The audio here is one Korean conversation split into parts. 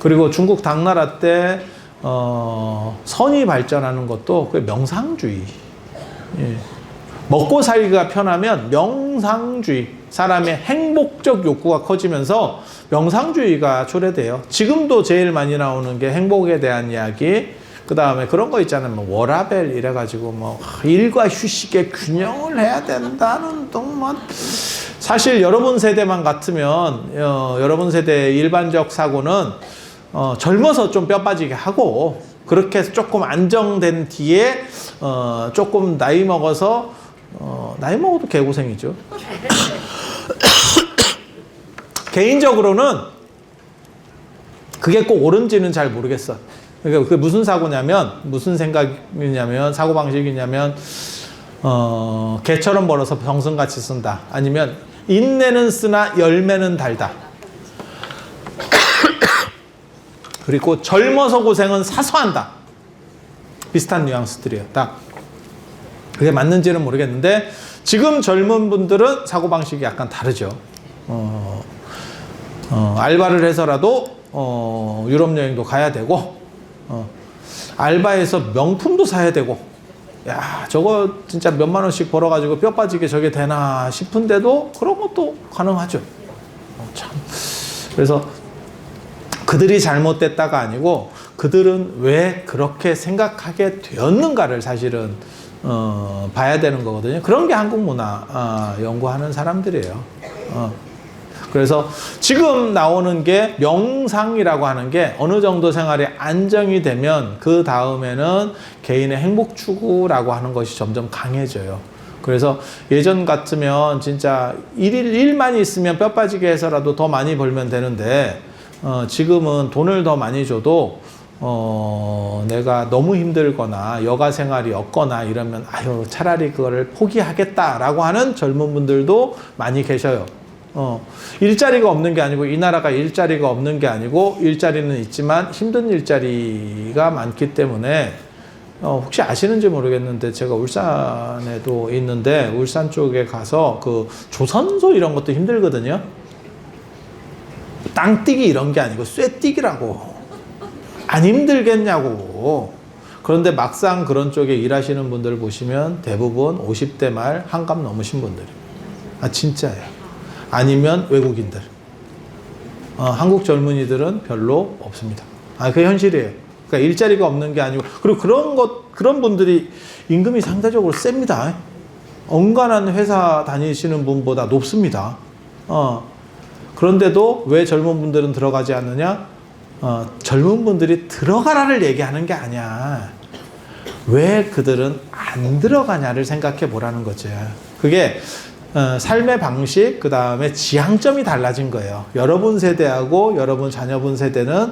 그리고 중국 당나라 때 선이 발전하는 것도 그 명상주의. 예. 먹고 살기가 편하면 명상주의, 사람의 행복적 욕구가 커지면서 명상주의가 초래돼요. 지금도 제일 많이 나오는 게 행복에 대한 이야기, 그 다음에 그런 거 있잖아요. 뭐 워라벨 이래가지고 뭐 일과 휴식의 균형을 해야 된다는 동만. 사실 여러분 세대만 같으면 여러분 세대의 일반적 사고는 젊어서 좀 뼈 빠지게 하고, 그렇게 해서 조금 안정된 뒤에 조금 나이 먹어서 나이 먹어도 개고생이죠. 개인적으로는 그게 꼭 옳은지는 잘 모르겠어. 그러니까 그게 무슨 사고냐면, 무슨 생각이냐면, 사고방식이냐면, 개처럼 벌어서 정성같이 쓴다. 아니면 인내는 쓰나 열매는 달다. 그리고 젊어서 고생은 사서 한다. 비슷한 뉘앙스들이에요. 딱. 그게 맞는지는 모르겠는데, 지금 젊은 분들은 사고방식이 약간 다르죠. 알바를 해서라도 유럽 여행도 가야 되고, 알바해서 명품도 사야 되고, 야, 저거 진짜 몇만 원씩 벌어가지고 뼈 빠지게 저게 되나 싶은데도 그런 것도 가능하죠. 참. 그래서 그들이 잘못됐다가 아니고, 그들은 왜 그렇게 생각하게 되었는가를 사실은 봐야 되는 거거든요. 그런 게 한국 문화 연구하는 사람들이에요. 그래서 지금 나오는 게 명상이라고 하는 게 어느 정도 생활이 안정이 되면 그 다음에는 개인의 행복 추구라고 하는 것이 점점 강해져요. 그래서 예전 같으면 진짜 일만 있으면 뼈 빠지게 해서라도 더 많이 벌면 되는데, 지금은 돈을 더 많이 줘도 내가 너무 힘들거나 여가 생활이 없거나 이러면 아유 차라리 그거를 포기하겠다라고 하는 젊은 분들도 많이 계셔요. 일자리가 없는 게 아니고, 이 나라가 일자리가 없는 게 아니고, 일자리는 있지만 힘든 일자리가 많기 때문에, 혹시 아시는지 모르겠는데 제가 울산에도 있는데 울산 쪽에 가서 그 조선소 이런 것도 힘들거든요. 땅뛰기 이런 게 아니고 쇠뛰기라고. 안 힘들겠냐고. 그런데 막상 그런 쪽에 일하시는 분들 보시면 대부분 50대 말 한갑 넘으신 분들이. 진짜예요. 아니면 외국인들. 한국 젊은이들은 별로 없습니다. 그게 현실이에요. 그러니까 일자리가 없는 게 아니고, 그리고 그런 분들이 임금이 상대적으로 셉니다. 언간한 회사 다니시는 분보다 높습니다. 그런데도 왜 젊은 분들은 들어가지 않느냐? 젊은 분들이 들어가라를 얘기하는 게 아니야. 왜 그들은 안 들어가냐를 생각해 보라는 거죠. 그게 삶의 방식, 그 다음에 지향점이 달라진 거예요. 여러분 세대하고 여러분 자녀분 세대는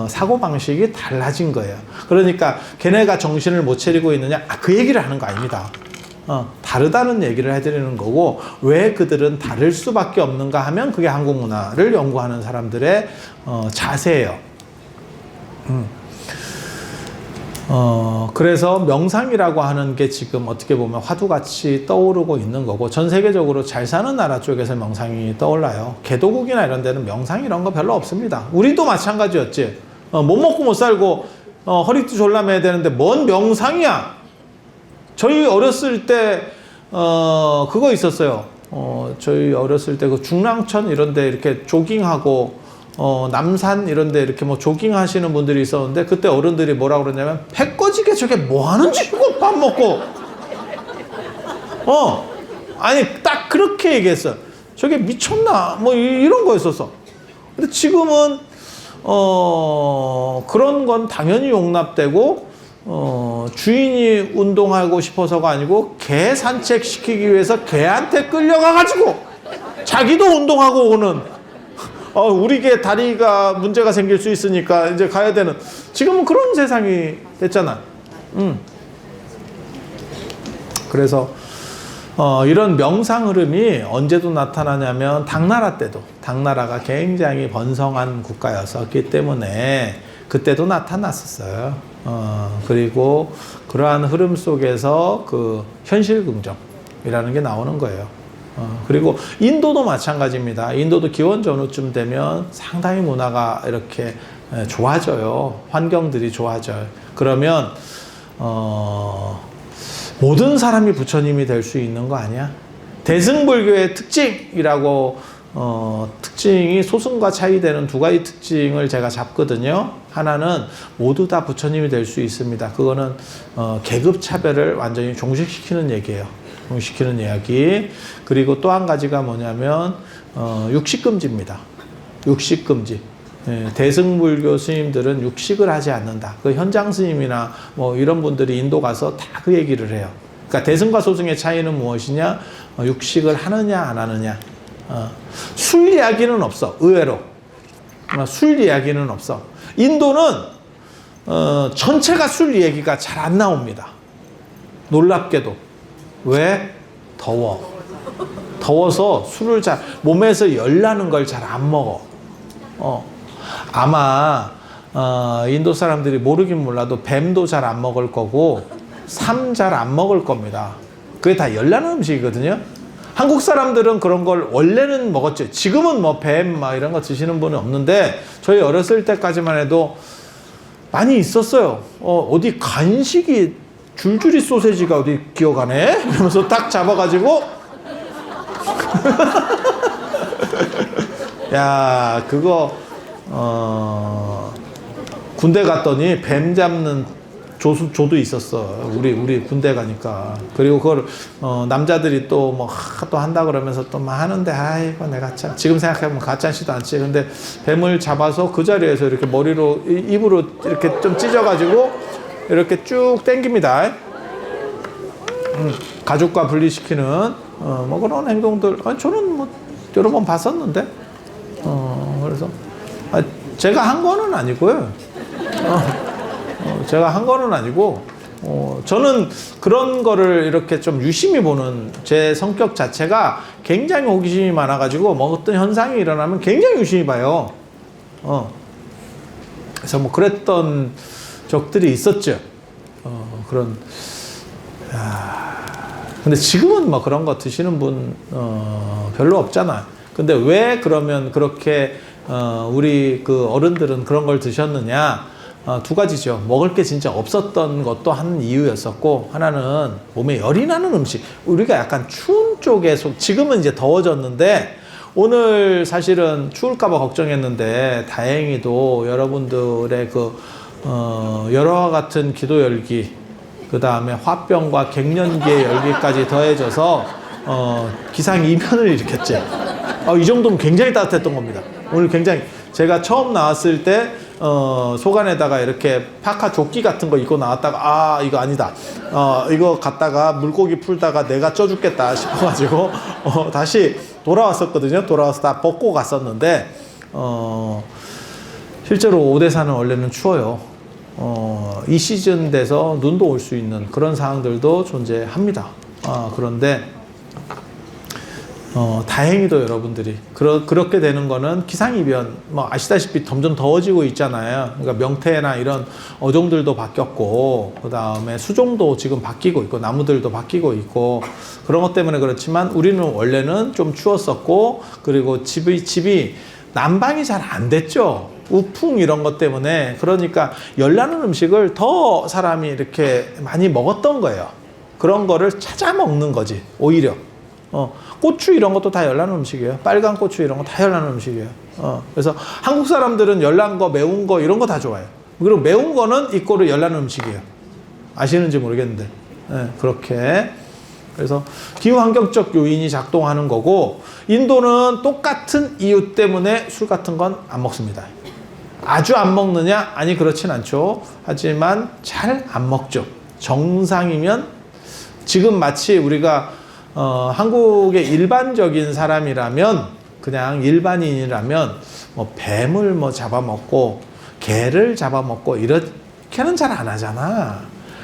사고방식이 달라진 거예요. 그러니까 걔네가 정신을 못 차리고 있느냐? 그 얘기를 하는 거 아닙니다. 다르다는 얘기를 해드리는 거고, 왜 그들은 다를 수밖에 없는가 하면 그게 한국 문화를 연구하는 사람들의 자세예요. 그래서 명상이라고 하는 게 지금 어떻게 보면 화두같이 떠오르고 있는 거고, 전 세계적으로 잘 사는 나라 쪽에서 명상이 떠올라요. 개도국이나 이런 데는 명상 이런 거 별로 없습니다. 우리도 마찬가지였지. 못 먹고 못 살고 허리띠 졸라매야 되는데 뭔 명상이야. 저희 어렸을 때 그거 있었어요. 저희 어렸을 때 그 중랑천 이런 데 이렇게 조깅하고 남산 이런 데 이렇게 뭐 조깅 하시는 분들이 있었는데, 그때 어른들이 뭐라 그러냐면, 배 꺼지게 저게 뭐 하는 짓이고 밥 먹고. 아니 딱 그렇게 얘기했어. 저게 미쳤나 뭐 이런 거였었어. 근데 지금은 그런 건 당연히 용납되고, 주인이 운동하고 싶어서가 아니고 개 산책시키기 위해서 개한테 끌려가가지고 자기도 운동하고 오는, 우리 개 다리가 문제가 생길 수 있으니까 이제 가야 되는, 지금은 그런 세상이 됐잖아. 그래서 이런 명상 흐름이 언제도 나타나냐면, 당나라 때도, 당나라가 굉장히 번성한 국가였었기 때문에 그때도 나타났었어요. 그리고 그러한 흐름 속에서 그 현실 긍정이라는 게 나오는 거예요. 그리고 인도도 마찬가지입니다. 인도도 기원 전후쯤 되면 상당히 문화가 이렇게 좋아져요. 환경들이 좋아져요. 그러면 모든 사람이 부처님이 될 수 있는 거 아니야? 대승불교의 특징이라고 특징이 소승과 차이되는 두 가지 특징을 제가 잡거든요. 하나는 모두 다 부처님이 될 수 있습니다. 그거는 계급 차별을 완전히 종식시키는 얘기예요. 종식시키는 이야기. 그리고 또 한 가지가 뭐냐면 육식금지입니다. 육식금지. 대승불교 스님들은 육식을 하지 않는다. 그 현장 스님이나 뭐 이런 분들이 인도 가서 다 그 얘기를 해요. 그러니까 대승과 소승의 차이는 무엇이냐? 육식을 하느냐 안 하느냐. 술 이야기는 없어. 의외로 술 이야기는 없어. 인도는 전체가 술 얘기가 잘 안 나옵니다. 놀랍게도. 왜? 더워서 술을 잘 몸에서 열 나는 걸 잘 안 먹어. 아마 인도 사람들이 모르긴 몰라도 뱀도 잘 안 먹을 거고 삼 잘 안 먹을 겁니다. 그게 다 열 나는 음식이거든요. 한국 사람들은 그런 걸 원래는 먹었죠. 지금은 뭐 뱀 막 이런 거 드시는 분은 없는데 저희 어렸을 때까지만 해도 많이 있었어요. 어디 간식이 줄줄이 소세지가 어디 기어가네? 이러면서 딱 잡아가지고 야 그거 군대 갔더니 뱀 잡는 조도 있었어. 우리 군대 가니까. 그리고 그걸 남자들이 또 뭐 또 한다 그러면서 또 막 하는데 아이고 내가 참 지금 생각해보면 가짜시도 않지. 근데 뱀을 잡아서 그 자리에서 이렇게 머리로 입으로 이렇게 좀 찢어가지고 이렇게 쭉 당깁니다. 가족과 분리시키는 뭐 그런 행동들. 저는 뭐 여러 번 봤었는데 그래서 제가 한 거는 아니고요. 제가 한 거는 아니고 저는 그런 거를 이렇게 좀 유심히 보는 제 성격 자체가 굉장히 호기심이 많아가지고 뭐 어떤 현상이 일어나면 굉장히 유심히 봐요. 그래서 뭐 그랬던 적들이 있었죠. 그런 근데 지금은 뭐 그런 거 드시는 분 별로 없잖아. 근데 왜 그러면 그렇게 우리 그 어른들은 그런 걸 드셨느냐? 두 가지죠. 먹을 게 진짜 없었던 것도 한 이유였었고, 하나는 몸에 열이 나는 음식. 우리가 약간 추운 쪽에 지금은 이제 더워졌는데 오늘 사실은 추울까봐 걱정했는데 다행히도 여러분들의 그 열화와 같은 기도 열기, 그 다음에 화병과 갱년기의 열기까지 더해져서 기상이변을 일으켰지. 이 정도면 굉장히 따뜻했던 겁니다. 오늘 굉장히 제가 처음 나왔을 때 속안에다가 이렇게 파카 조끼 같은 거 입고 나왔다가 이거 아니다. 이거 갖다가 물고기 풀다가 내가 쪄 죽겠다 싶어가지고 다시 돌아왔었거든요. 돌아와서 다 벗고 갔었는데 실제로 오대산은 원래는 추워요. 이 시즌 돼서 눈도 올 수 있는 그런 상황들도 존재합니다. 그런데 다행히도 여러분들이 그렇게 되는 거는 기상이변, 뭐 아시다시피 점점 더워지고 있잖아요. 그러니까 명태나 이런 어종들도 바뀌었고, 그 다음에 수종도 지금 바뀌고 있고, 나무들도 바뀌고 있고, 그런 것 때문에 그렇지만 우리는 원래는 좀 추웠었고, 그리고 집이 난방이 잘 안 됐죠. 우풍 이런 것 때문에. 그러니까 열나는 음식을 더 사람이 이렇게 많이 먹었던 거예요. 그런 거를 찾아 먹는 거지, 오히려. 고추 이런 것도 다 열나는 음식이에요. 빨간 고추 이런 거 다 열나는 음식이에요. 그래서 한국 사람들은 열난 거, 매운 거 이런 거 다 좋아해요. 그리고 매운 거는 이꼬르 열나는 음식이에요. 아시는지 모르겠는데. 그렇게. 그래서 기후 환경적 요인이 작동하는 거고, 인도는 똑같은 이유 때문에 술 같은 건 안 먹습니다. 아주 안 먹느냐? 아니, 그렇진 않죠. 하지만 잘 안 먹죠. 정상이면 지금 마치 우리가 한국의 일반적인 사람이라면, 그냥 일반인이라면 뭐 뱀을 뭐 잡아먹고 개를 잡아먹고 이렇게는 잘 안 하잖아.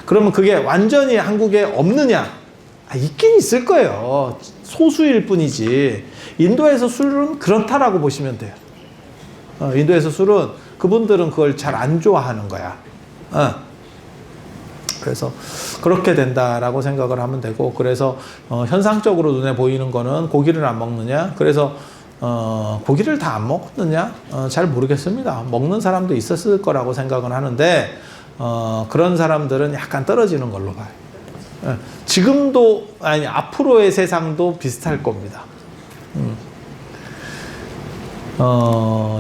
그러면 그게 완전히 한국에 없느냐? 있긴 있을 거예요. 소수일 뿐이지. 인도에서 술은 그렇다라고 보시면 돼요. 인도에서 술은 그분들은 그걸 잘 안 좋아하는 거야. 그래서 그렇게 된다라고 생각을 하면 되고, 그래서 현상적으로 눈에 보이는 거는 고기를 안 먹느냐. 그래서 고기를 다 안 먹었느냐? 잘 모르겠습니다. 먹는 사람도 있었을 거라고 생각은 하는데, 그런 사람들은 약간 떨어지는 걸로 봐요. 지금도, 아니, 앞으로의 세상도 비슷할 겁니다.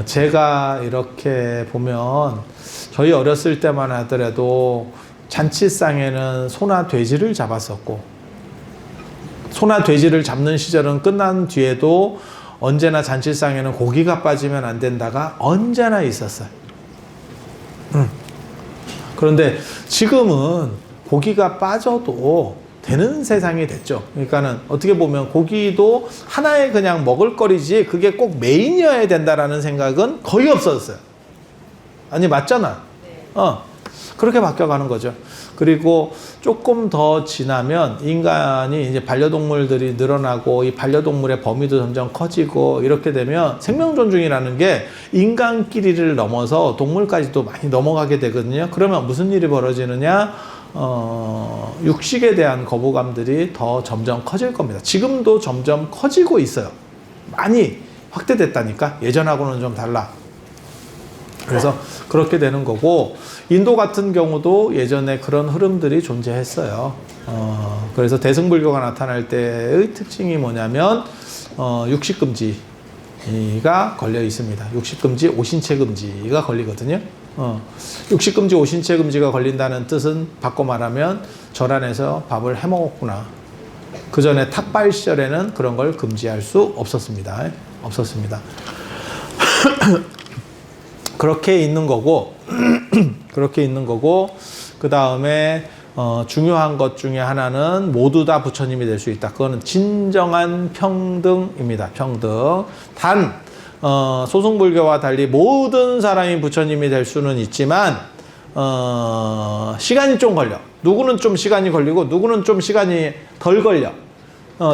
제가 이렇게 보면, 저희 어렸을 때만 하더라도 잔치상에는 소나 돼지를 잡았었고, 소나 돼지를 잡는 시절은 끝난 뒤에도 언제나 잔치상에는 고기가 빠지면 안 된다가 언제나 있었어요. 그런데 지금은 고기가 빠져도 되는 세상이 됐죠. 그러니까는 어떻게 보면 고기도 하나의 그냥 먹을거리지 그게 꼭 메인이어야 된다라는 생각은 거의 없어졌어요. 아니, 맞잖아. 그렇게 바뀌어가는 거죠. 그리고 조금 더 지나면 인간이 이제 반려동물들이 늘어나고 이 반려동물의 범위도 점점 커지고 이렇게 되면 생명 존중이라는 게 인간끼리를 넘어서 동물까지도 많이 넘어가게 되거든요. 그러면 무슨 일이 벌어지느냐? 육식에 대한 거부감들이 더 점점 커질 겁니다. 지금도 점점 커지고 있어요. 많이 확대됐다니까. 예전하고는 좀 달라. 그래서 그렇게 되는 거고, 인도 같은 경우도 예전에 그런 흐름들이 존재했어요. 그래서 대승불교가 나타날 때의 특징이 뭐냐면 육식금지가 걸려 있습니다. 육식금지, 오신채금지가 걸리거든요. 육식금지, 오신채금지가 걸린다는 뜻은 바꿔 말하면 절 안에서 밥을 해먹었구나. 그 전에 탁발 시절에는 그런 걸 금지할 수 없었습니다. 그렇게 있는 거고, 그 다음에 중요한 것 중에 하나는 모두 다 부처님이 될 수 있다. 그거는 진정한 평등입니다. 평등. 단 소승불교와 달리 모든 사람이 부처님이 될 수는 있지만 시간이 좀 걸려. 누구는 좀 시간이 걸리고 누구는 좀 시간이 덜 걸려.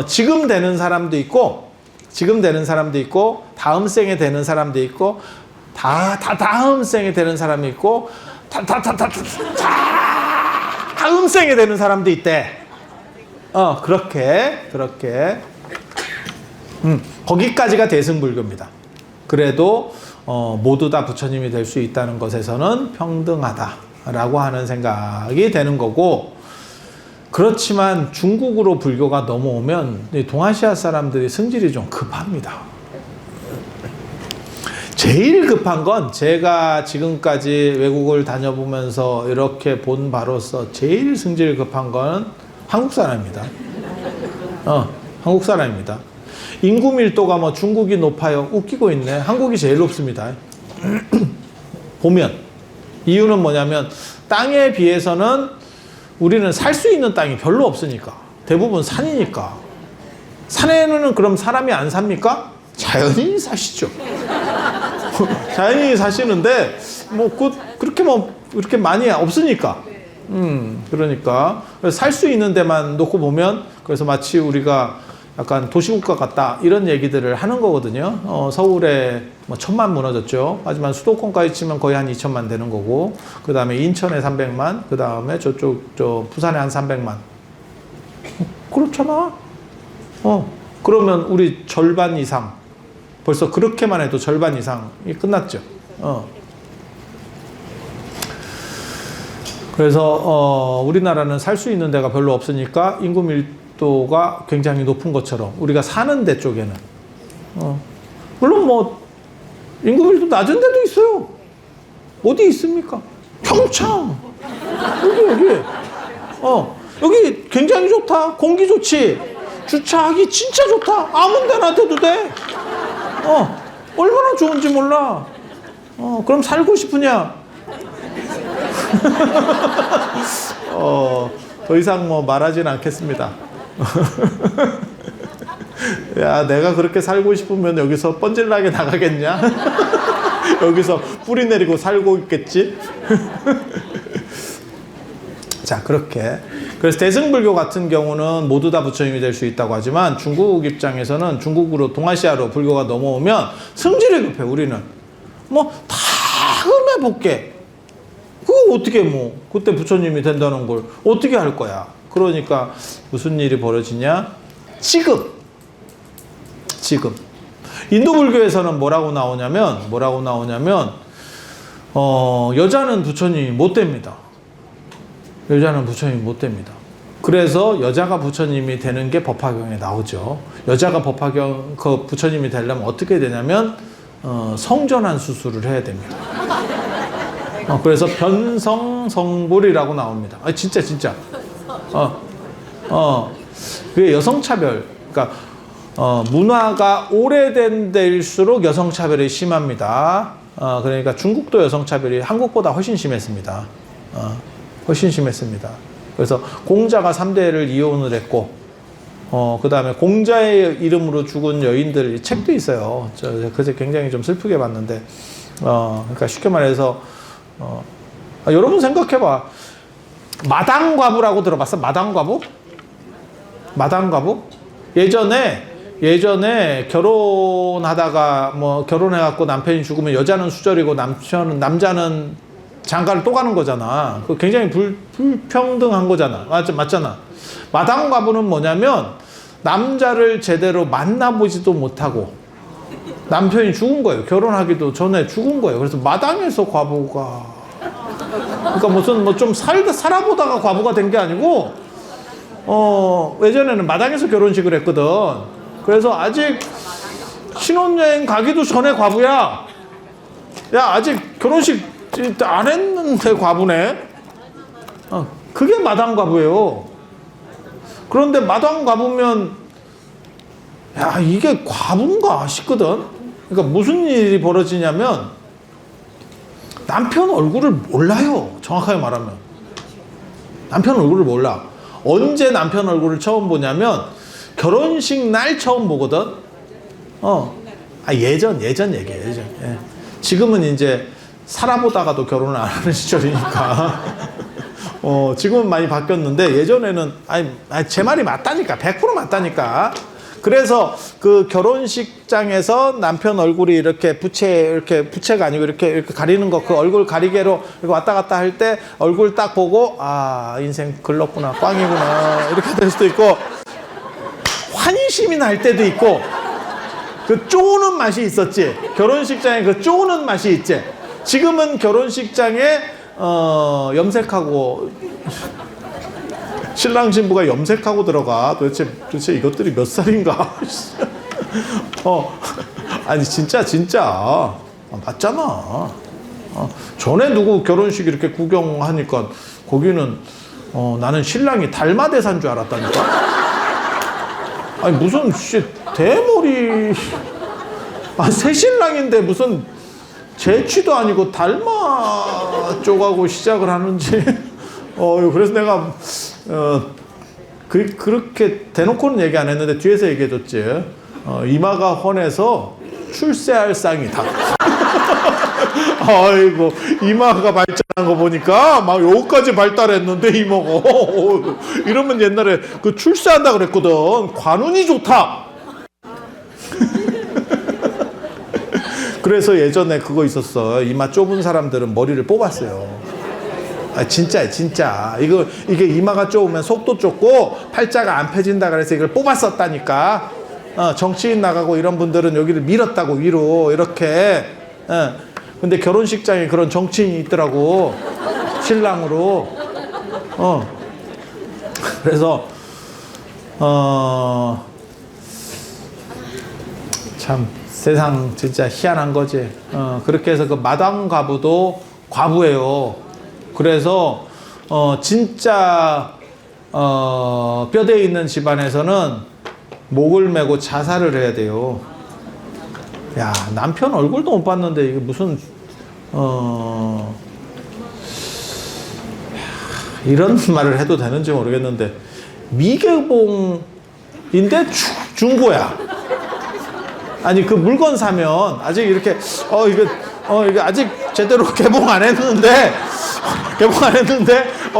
지금 되는 사람도 있고 다음 생에 되는 사람도 있고 다음 생에 되는 사람이 있고 다음 생에 되는 사람도 있대. 그렇게 거기까지가 대승불교입니다. 그래도 모두 다 부처님이 될 수 있다는 것에서는 평등하다라고 하는 생각이 되는 거고, 그렇지만 중국으로 불교가 넘어오면 동아시아 사람들이 성질이 좀 급합니다. 제일 급한 건 제가 지금까지 외국을 다녀보면서 이렇게 본 바로서 제일 성질 급한 건 한국 사람입니다. 한국 사람입니다. 인구 밀도가 뭐 중국이 높아요. 웃기고 있네. 한국이 제일 높습니다. 보면 이유는 뭐냐면 땅에 비해서는 우리는 살 수 있는 땅이 별로 없으니까. 대부분 산이니까. 산에는 그럼 사람이 안 삽니까? 자연인이 사시죠. 자연인이 사시는데 그렇게 이렇게 많이 없으니까. 그러니까 살 수 있는 데만 놓고 보면, 그래서 마치 우리가 약간 도시국가 같다 이런 얘기들을 하는 거거든요. 서울에 1,000만 무너졌죠. 하지만 수도권까지 치면 거의 한 2천만 되는 거고, 그 다음에 인천에 300만, 그 다음에 부산에 한 300만. 그렇잖아. 그러면 우리 절반 이상, 벌써 그렇게만 해도 절반 이상이 끝났죠. 그래서 우리나라는 살 수 있는 데가 별로 없으니까 인구 밀도가 굉장히 높은 것처럼 우리가 사는 데 쪽에는 물론 인구 밀도 낮은 데도 있어요. 어디 있습니까? 평창. 여기 굉장히 좋다. 공기 좋지. 주차하기 진짜 좋다. 아무 데나 돼도 돼. 얼마나 좋은지 몰라. 그럼 살고 싶으냐? 더 이상 말하진 않겠습니다. 야, 내가 그렇게 살고 싶으면 여기서 뻔질나게 나가겠냐? 여기서 뿌리 내리고 살고 있겠지? 자, 그렇게. 그래서 대승불교 같은 경우는 모두 다 부처님이 될 수 있다고 하지만 중국 입장에서는 중국으로 동아시아로 불교가 넘어오면 성질이 급해. 우리는 다음에 볼게. 그거 어떻게 그때 부처님이 된다는 걸 어떻게 할 거야. 그러니까 무슨 일이 벌어지냐? 지금 인도 불교에서는 뭐라고 나오냐면, 여자는 부처님이 못 됩니다. 여자는 부처님이 못 됩니다. 그래서 여자가 부처님이 되는 게 법화경에 나오죠. 여자가 부처님이 되려면 어떻게 되냐면, 성전환 수술을 해야 됩니다. 그래서 변성성불이라고 나옵니다. 진짜. 그게 여성차별. 그러니까, 문화가 오래된 데일수록 여성차별이 심합니다. 그러니까 중국도 여성차별이 한국보다 훨씬 심했습니다. 훨씬 심했습니다. 그래서 공자가 3대를 이혼을 했고, 그 다음에 공자의 이름으로 죽은 여인들 책도 있어요. 그래서 굉장히 좀 슬프게 봤는데, 그러니까 쉽게 말해서, 여러분 생각해봐. 마당과부라고 들어봤어? 마당과부? 예전에 결혼하다가 결혼해갖고 남편이 죽으면 여자는 수절이고 남자는 장가를 또 가는 거잖아. 그 굉장히 불평등한 거잖아. 맞잖아. 마당과부는 뭐냐면 남자를 제대로 만나보지도 못하고 남편이 죽은 거예요. 결혼하기도 전에 죽은 거예요. 그래서 마당에서 과부가, 그러니까 무슨 좀 살아보다가 과부가 된 게 아니고, 예전에는 마당에서 결혼식을 했거든. 그래서 아직 신혼여행 가기도 전에 과부야. 야, 아직 결혼식 안 했는데 과부네. 그게 마당 과부예요. 그런데 마당 과부면, 야, 이게 과부인가 싶거든. 그러니까 무슨 일이 벌어지냐면 남편 얼굴을 몰라요. 정확하게 말하면 남편 얼굴을 몰라. 언제 남편 얼굴을 처음 보냐면 결혼식 날 처음 보거든. 예전 얘기예요. 예. 지금은 이제 살아보다가도 결혼을 안 하는 시절이니까. 지금은 많이 바뀌었는데 예전에는 제 말이 맞다니까. 100% 맞다니까. 그래서 그 결혼식장에서 남편 얼굴이 이렇게 부채가 아니고 이렇게 가리는 거, 그 얼굴 가리개로 이렇게 왔다 갔다 할 때 얼굴 딱 보고, 인생 글렀구나, 꽝이구나, 이렇게 될 수도 있고, 환희심이 날 때도 있고, 그 쪼는 맛이 있었지. 결혼식장에 그 쪼는 맛이 있지. 지금은 결혼식장에 염색하고 신랑 신부가 염색하고 들어가. 도대체 이것들이 몇 살인가? 아니 진짜 맞잖아. 전에 누구 결혼식 이렇게 구경하니까 거기는 나는 신랑이 달마대사인 줄 알았다니까. 아니 무슨 대머리, 새 신랑인데 무슨 제취도 아니고 달마 쪽하고 시작을 하는지. 그래서 내가 그렇게 대놓고는 얘기 안 했는데 뒤에서 얘기해줬지. 이마가 헌해서 출세할 쌍이다. 아이고, 이마가 발전한 거 보니까 막 여기까지 발달했는데 이마가 이러면 옛날에 그 출세한다 그랬거든. 관운이 좋다. 그래서 예전에 그거 있었어. 이마 좁은 사람들은 머리를 뽑았어요. 진짜. 이게 이마가 좁으면 속도 좁고 팔자가 안 펴진다 그래서 이걸 뽑았었다니까. 정치인 나가고 이런 분들은 여기를 밀었다고, 위로 이렇게. 근데 결혼식장에 그런 정치인이 있더라고, 신랑으로. 그래서 참 세상 진짜 희한한 거지. 그렇게 해서 그 마당 과부도 과부예요. 그래서 진짜 뼈대 있는 집안에서는 목을 메고 자살을 해야 돼요. 야, 남편 얼굴도 못 봤는데 이게 무슨 이런 말을 해도 되는지 모르겠는데 미개봉인데 중고야. 아니 그 물건 사면 아직 이렇게 이거 아직 제대로 개봉 안 했는데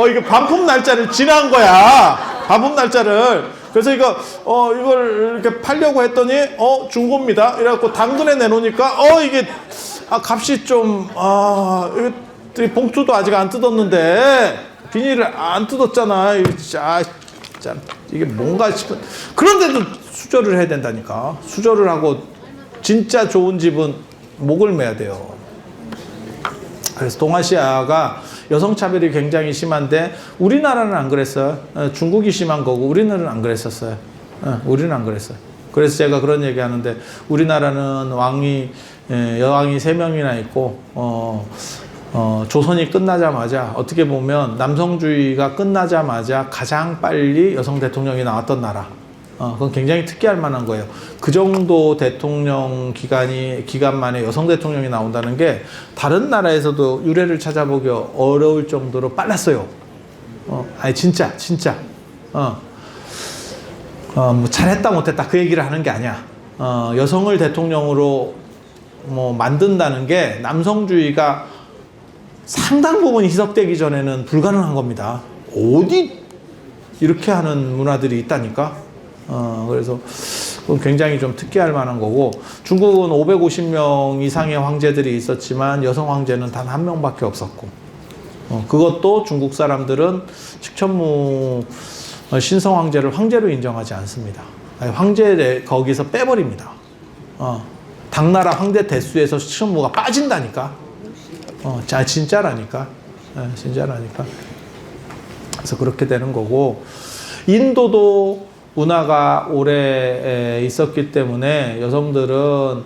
이게 반품 날짜를 지난 거야. 반품 날짜를. 그래서 이걸 이렇게 팔려고 했더니 중고입니다. 이래갖고 당근에 내놓으니까 이게 값이 좀 이게 봉투도 아직 안 뜯었는데 비닐을 안 뜯었잖아. 이게 뭔가 싶은. 그런데도 수저를 해야 된다니까. 수저를 하고 진짜 좋은 집은 목을 매야 돼요. 그래서 동아시아가 여성차별이 굉장히 심한데 우리나라는 안 그랬어요. 중국이 심한 거고 우리나라는 안 그랬었어요. 우리는 안 그랬어요. 그래서 제가 그런 얘기 하는데 우리나라는 여왕이 3명이나 있고 조선이 끝나자마자 어떻게 보면 남성주의가 끝나자마자 가장 빨리 여성 대통령이 나왔던 나라. 그건 굉장히 특이할 만한 거예요. 그 정도 대통령 기간 만에 여성 대통령이 나온다는 게 다른 나라에서도 유래를 찾아보기 어려울 정도로 빨랐어요. 아니 진짜 뭐 잘했다 못했다 그 얘기를 하는 게 아니야. 여성을 대통령으로 뭐 만든다는 게 남성주의가 상당 부분 희석되기 전에는 불가능한 겁니다. 어디 이렇게 하는 문화들이 있다니까. 그래서 그건 굉장히 좀 특이할 만한 거고, 중국은 550명 이상의 황제들이 있었지만 여성 황제는 단 1명밖에 없었고, 그것도 중국 사람들은 식천무 신성 황제를 황제로 인정하지 않습니다. 아니, 황제 거기서 빼버립니다. 당나라 황제 대수에서 식천무가 빠진다니까. 진짜라니까. 진짜라니까. 그래서 그렇게 되는 거고, 인도도 문화가 오래 있었기 때문에 여성들은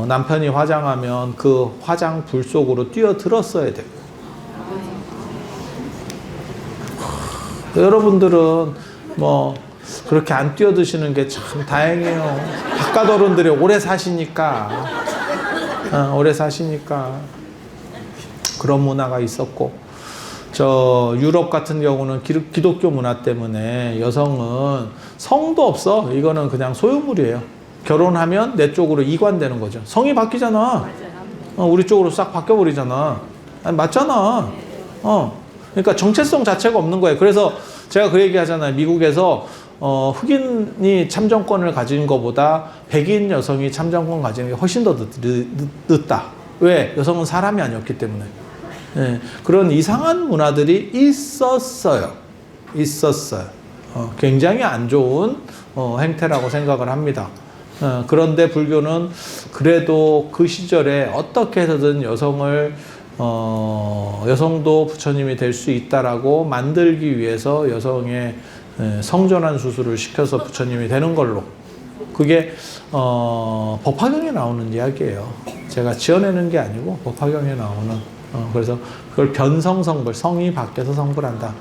남편이 화장하면 그 화장 불 속으로 뛰어들었어야 되고, 여러분들은 뭐 그렇게 안 뛰어드시는 게 참 다행이에요. 바깥 어른들이 오래 사시니까 그런 문화가 있었고, 저 유럽 같은 경우는 기독교 문화 때문에 여성은 성도 없어. 이거는 그냥 소유물이에요. 결혼하면 내 쪽으로 이관되는 거죠. 성이 바뀌잖아. 우리 쪽으로 싹 바뀌어버리잖아. 아니, 맞잖아. 그러니까 정체성 자체가 없는 거예요. 그래서 제가 그 얘기 하잖아요. 미국에서 흑인이 참정권을 가진 것보다 백인 여성이 참정권 가지는 게 훨씬 더 늦다. 왜? 여성은 사람이 아니었기 때문에. 네, 그런 이상한 문화들이 있었어요. 굉장히 안 좋은 행태라고 생각을 합니다. 그런데 불교는 그래도 그 시절에 어떻게 해서든 여성도 부처님이 될 수 있다라고 만들기 위해서 여성의 성전환 수술을 시켜서 부처님이 되는 걸로, 그게 법화경에 나오는 이야기예요. 제가 지어내는 게 아니고 법화경에 나오는. 그래서 그걸 변성성불, 성이 바뀌어서 성불한다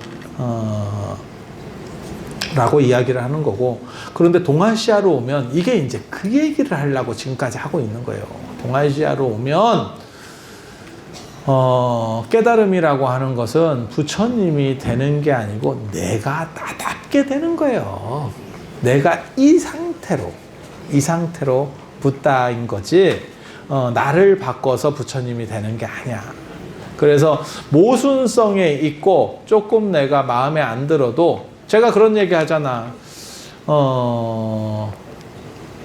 라고 이야기를 하는 거고, 그런데 동아시아로 오면 이게 이제 그 얘기를 하려고 지금까지 하고 있는 거예요. 동아시아로 오면 깨달음이라고 하는 것은 부처님이 되는 게 아니고 내가 나답게 되는 거예요. 내가 이 상태로 붓다인 거지, 나를 바꿔서 부처님이 되는 게 아니야. 그래서 모순성에 있고 조금 내가 마음에 안 들어도, 제가 그런 얘기 하잖아.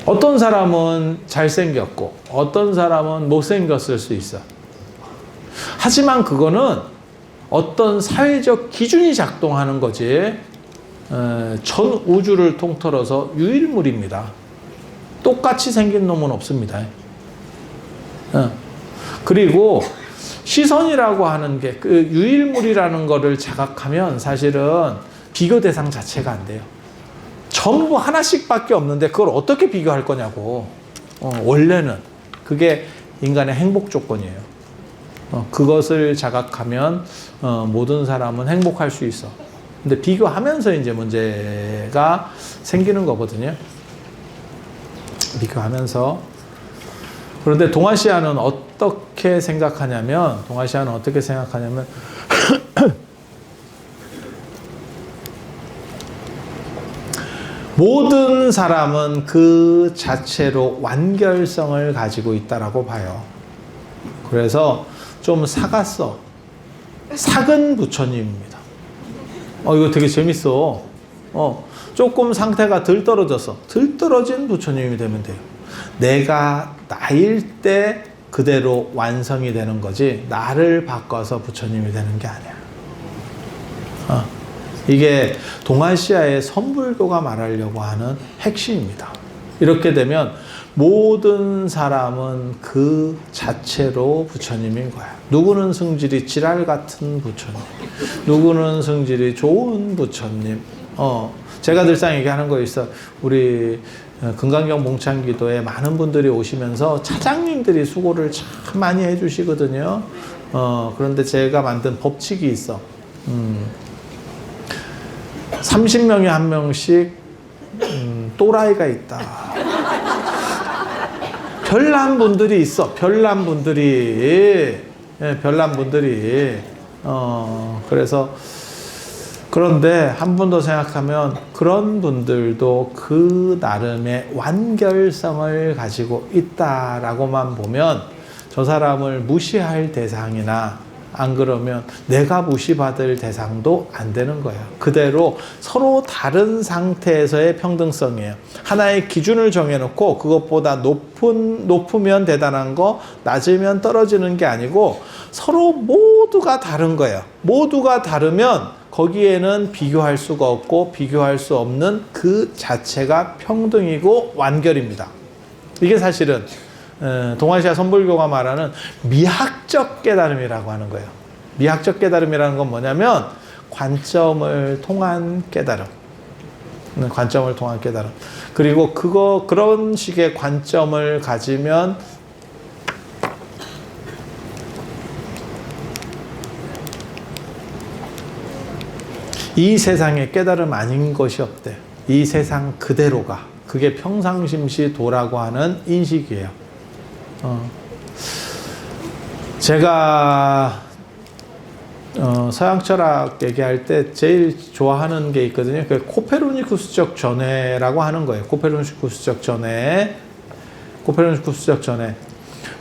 어떤 사람은 잘생겼고 어떤 사람은 못생겼을 수 있어. 하지만 그거는 어떤 사회적 기준이 작동하는 거지, 전 우주를 통틀어서 유일물입니다. 똑같이 생긴 놈은 없습니다. 그리고 시선이라고 하는 게, 그 유일물이라는 거를 자각하면 사실은 비교 대상 자체가 안 돼요. 전부 하나씩밖에 없는데 그걸 어떻게 비교할 거냐고. 원래는 그게 인간의 행복 조건이에요. 그것을 자각하면 모든 사람은 행복할 수 있어. 근데 비교하면서 이제 문제가 생기는 거거든요. 비교하면서. 그런데 동아시아는 어떻게 생각하냐면 모든 사람은 그 자체로 완결성을 가지고 있다라고 봐요. 그래서 좀 삭은 부처님입니다. 이거 되게 재밌어. 조금 상태가 덜 떨어진 부처님이 되면 돼요. 내가 나일 때 그대로 완성이 되는 거지, 나를 바꿔서 부처님이 되는 게 아니야. 이게 동아시아의 선불교가 말하려고 하는 핵심입니다. 이렇게 되면 모든 사람은 그 자체로 부처님인 거야. 누구는 성질이 지랄 같은 부처님, 누구는 성질이 좋은 부처님. 제가 늘상 얘기하는 거 있어. 우리 금강경 몽창기도에 많은 분들이 오시면서 차장님들이 수고를 참 많이 해주시거든요. 그런데 제가 만든 법칙이 있어. 30명에 한 명씩 또라이가 있다. 별난 분들이 있어. 별난 분들이. 예, 별난 분들이. 그래서 그런데 한 번 더 생각하면 그런 분들도 그 나름의 완결성을 가지고 있다라고만 보면 저 사람을 무시할 대상이나 안 그러면 내가 무시받을 대상도 안 되는 거예요. 그대로 서로 다른 상태에서의 평등성이에요. 하나의 기준을 정해놓고 그것보다 높으면 대단한 거, 낮으면 떨어지는 게 아니고 서로 모두가 다른 거예요. 모두가 다르면 거기에는 비교할 수가 없고 비교할 수 없는 그 자체가 평등이고 완결입니다. 이게 사실은 동아시아 선불교가 말하는 미학적 깨달음이라고 하는 거예요. 미학적 깨달음이라는 건 뭐냐면 관점을 통한 깨달음. 관점을 통한 깨달음. 그리고 그런 식의 관점을 가지면 이 세상에 깨달음 아닌 것이 없대. 이 세상 그대로가. 그게 평상심시 도라고 하는 인식이에요. 제가 서양 철학 얘기할 때 제일 좋아하는 게 있거든요. 그 코페르니쿠스적 전회라고 하는 거예요. 코페르니쿠스적 전회. 코페르니쿠스적 전회.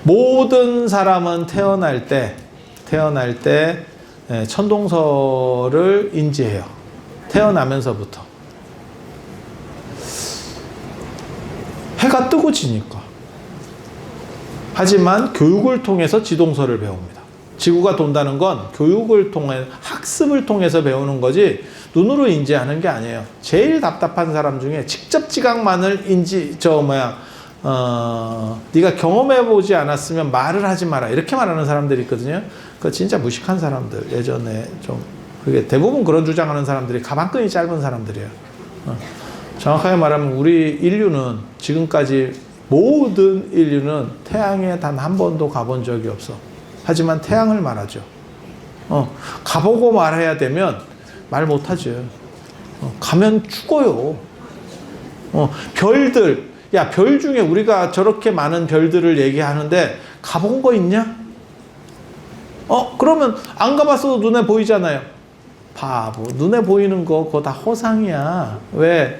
모든 사람은 태어날 때 천동설을 인지해요. 태어나면서부터. 해가 뜨고 지니까. 하지만 교육을 통해서 지동설을 배웁니다. 지구가 돈다는 건 교육을 통해 학습을 통해서 배우는 거지 눈으로 인지하는 게 아니에요. 제일 답답한 사람 중에 직접 지각만을 네가 경험해보지 않았으면 말을 하지 마라 이렇게 말하는 사람들이 있거든요. 그거 진짜 무식한 사람들. 예전에 좀 그게 대부분 그런 주장하는 사람들이 가방끈이 짧은 사람들이에요. 정확하게 말하면 우리 인류는 지금까지 모든 인류는 태양에 단 한 번도 가본 적이 없어. 하지만 태양을 말하죠. 가보고 말해야 되면 말 못하죠. 가면 죽어요. 별들, 야, 별 중에 우리가 저렇게 많은 별들을 얘기하는데 가본 거 있냐? 그러면 안 가봤어도 눈에 보이잖아요. 바보, 눈에 보이는 거 그거 다 허상이야. 왜?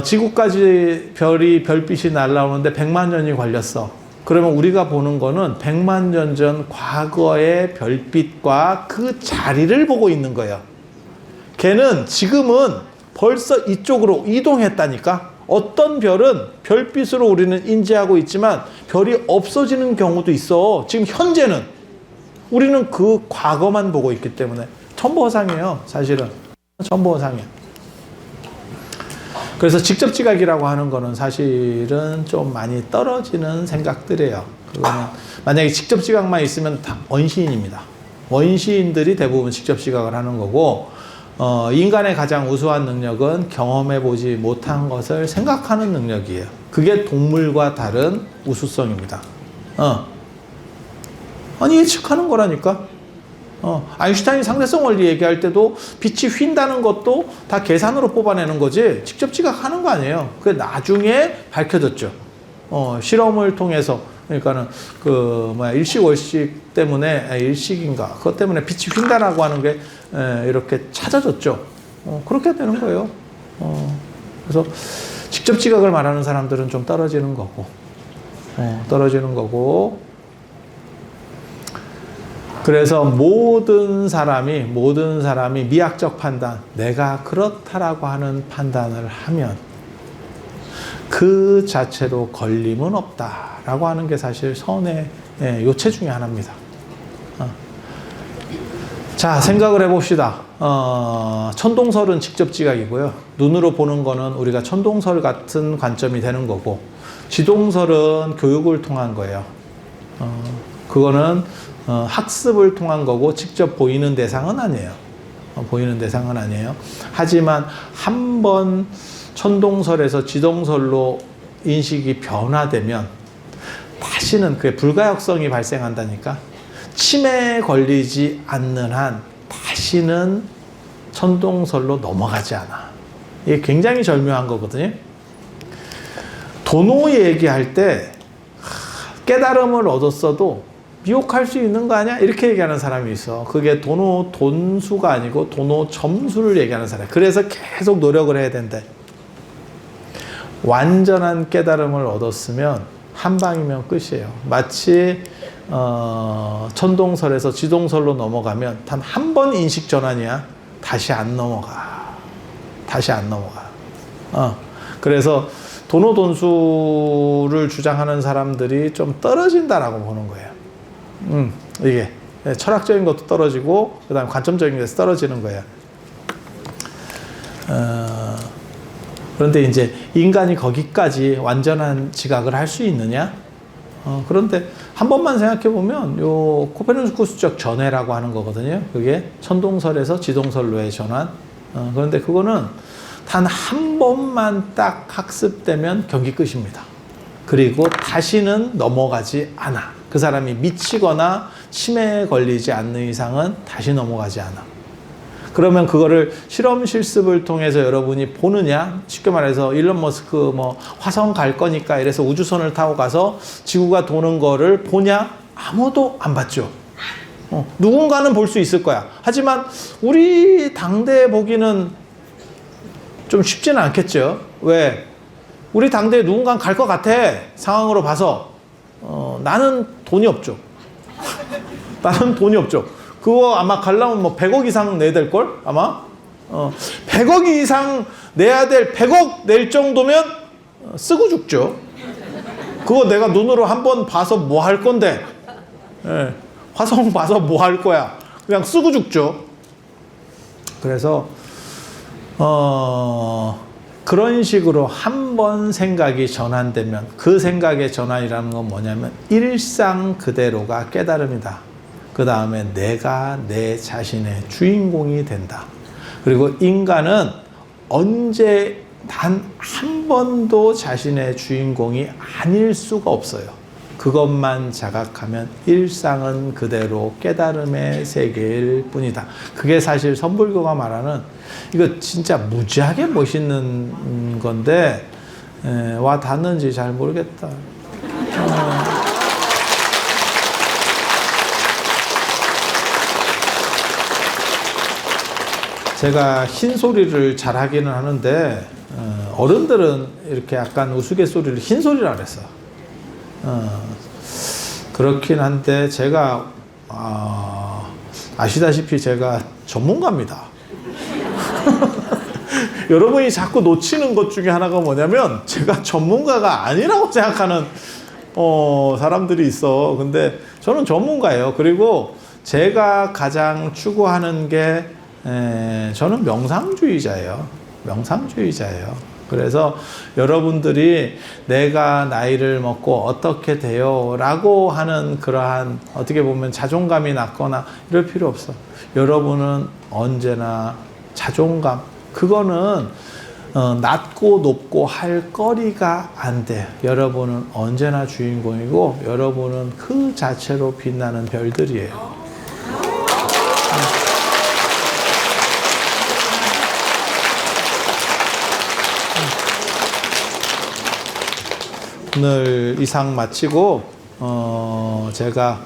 지구까지 별빛이 날아오는데 100만 년이 걸렸어. 그러면 우리가 보는 거는 100만 년 전 과거의 별빛과 그 자리를 보고 있는 거예요. 걔는 지금은 벌써 이쪽으로 이동했다니까. 어떤 별은 별빛으로 우리는 인지하고 있지만 별이 없어지는 경우도 있어. 지금 현재는 우리는 그 과거만 보고 있기 때문에 전부 허상이에요. 사실은 전부 허상이에요. 그래서 직접 지각이라고 하는 거는 사실은 좀 많이 떨어지는 생각들이에요. 그거는 만약에 직접 지각만 있으면 다 원시인입니다. 원시인들이 대부분 직접 지각을 하는 거고, 인간의 가장 우수한 능력은 경험해보지 못한 것을 생각하는 능력이에요. 그게 동물과 다른 우수성입니다. 아니, 예측하는 거라니까. 아인슈타인이 상대성 원리 얘기할 때도 빛이 휜다는 것도 다 계산으로 뽑아내는 거지 직접 지각하는 거 아니에요. 그게 나중에 밝혀졌죠. 실험을 통해서. 그러니까는 일식월식 때문에 일식인가 그것 때문에 빛이 휜다라고 하는 게 이렇게 찾아졌죠. 그렇게 되는 거예요. 그래서 직접 지각을 말하는 사람들은 좀 떨어지는 거고, 그래서 모든 사람이 미학적 판단, 내가 그렇다라고 하는 판단을 하면 그 자체로 걸림은 없다라고 하는 게 사실 선의 요체 중에 하나입니다. 자, 생각을 해봅시다. 천동설은 직접 지각이고요. 눈으로 보는 거는 우리가 천동설 같은 관점이 되는 거고, 지동설은 교육을 통한 거예요. 그거는 학습을 통한 거고 직접 보이는 대상은 아니에요. 보이는 대상은 아니에요. 하지만 한 번 천동설에서 지동설로 인식이 변화되면 다시는 그게 불가역성이 발생한다니까. 치매에 걸리지 않는 한 다시는 천동설로 넘어가지 않아. 이게 굉장히 절묘한 거거든요. 도노 얘기할 때 깨달음을 얻었어도 미혹할 수 있는 거 아니야? 이렇게 얘기하는 사람이 있어. 그게 도노 돈수가 아니고 도노 점수를 얘기하는 사람. 그래서 계속 노력을 해야 된대. 완전한 깨달음을 얻었으면 한 방이면 끝이에요. 마치 천동설에서 지동설로 넘어가면 단 한 번 인식 전환이야. 다시 안 넘어가. 다시 안 넘어가. 그래서 도노 돈수를 주장하는 사람들이 좀 떨어진다라고 보는 거예요. 이게 철학적인 것도 떨어지고 그 다음에 관점적인 것도 떨어지는 거예요. 그런데 이제 인간이 거기까지 완전한 지각을 할 수 있느냐? 그런데 한 번만 생각해 보면 요 코페르니쿠스적 전회라고 하는 거거든요. 그게 천동설에서 지동설로의 전환. 그런데 그거는 단 한 번만 딱 학습되면 경기 끝입니다. 그리고 다시는 넘어가지 않아. 그 사람이 미치거나 치매에 걸리지 않는 이상은 다시 넘어가지 않아. 그러면 그거를 실험 실습을 통해서 여러분이 보느냐? 쉽게 말해서 일론 머스크 뭐 화성 갈 거니까 이래서 우주선을 타고 가서 지구가 도는 거를 보냐? 아무도 안 봤죠. 누군가는 볼 수 있을 거야. 하지만 우리 당대에 보기는 좀 쉽지는 않겠죠. 왜? 우리 당대에 누군가 갈 것 같아. 상황으로 봐서. 나는 돈이 없죠. 나는 돈이 없죠. 그거 아마 가려면 뭐 100억 이상 내야 될걸? 아마? 100억 이상 내야 될 100억 낼 정도면 쓰고 죽죠. 그거 내가 눈으로 한번 봐서 뭐 할 건데. 예, 화성 봐서 뭐 할 거야. 그냥 쓰고 죽죠. 그래서 그런 식으로 한 번 생각이 전환되면 그 생각의 전환이라는 건 뭐냐면 일상 그대로가 깨달음이다. 그 다음에 내가 내 자신의 주인공이 된다. 그리고 인간은 언제 단 한 번도 자신의 주인공이 아닐 수가 없어요. 그것만 자각하면 일상은 그대로 깨달음의 세계일 뿐이다. 그게 사실 선불교가 말하는 이거 진짜 무지하게 멋있는 건데 와 닿는지 잘 모르겠다. 제가 흰소리를 잘 하기는 하는데 어른들은 이렇게 약간 우스갯소리를 흰소리라 그랬어. 그렇긴 한데 제가 아시다시피 제가 전문가입니다. 여러분이 자꾸 놓치는 것 중에 하나가 뭐냐면 제가 전문가가 아니라고 생각하는 사람들이 있어. 근데 저는 전문가예요. 그리고 제가 가장 추구하는 게 저는 명상주의자예요. 명상주의자예요. 그래서 여러분들이 내가 나이를 먹고 어떻게 돼요? 라고 하는 그러한 어떻게 보면 자존감이 낮거나 이럴 필요 없어. 여러분은 언제나 자존감, 그거는 낮고 높고 할 거리가 안 돼. 여러분은 언제나 주인공이고 여러분은 그 자체로 빛나는 별들이에요. 오늘 이상 마치고 제가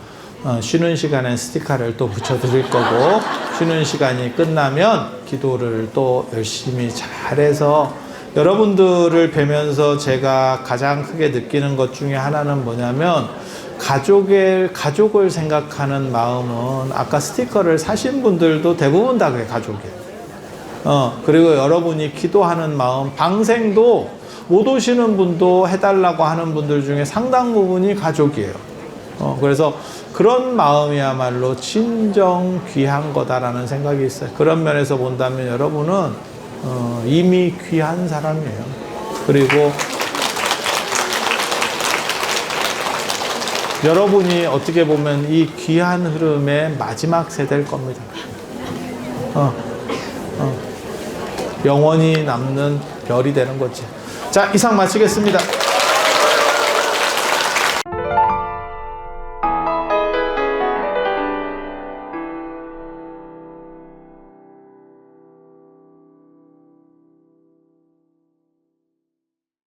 쉬는 시간에 스티커를 또 붙여드릴 거고 쉬는 시간이 끝나면 기도를 또 열심히 잘해서 여러분들을 뵈면서 제가 가장 크게 느끼는 것 중에 하나는 뭐냐면 가족을 생각하는 마음은 아까 스티커를 사신 분들도 대부분 다 그게 가족이에요. 그리고 여러분이 기도하는 마음, 방생도 못 오시는 분도 해달라고 하는 분들 중에 상당 부분이 가족이에요. 그래서 그런 마음이야말로 진정 귀한 거다라는 생각이 있어요. 그런 면에서 본다면 여러분은 이미 귀한 사람이에요. 그리고 여러분이 어떻게 보면 이 귀한 흐름의 마지막 세대일 겁니다. 영원히 남는 별이 되는 거지. 자, 이상 마치겠습니다.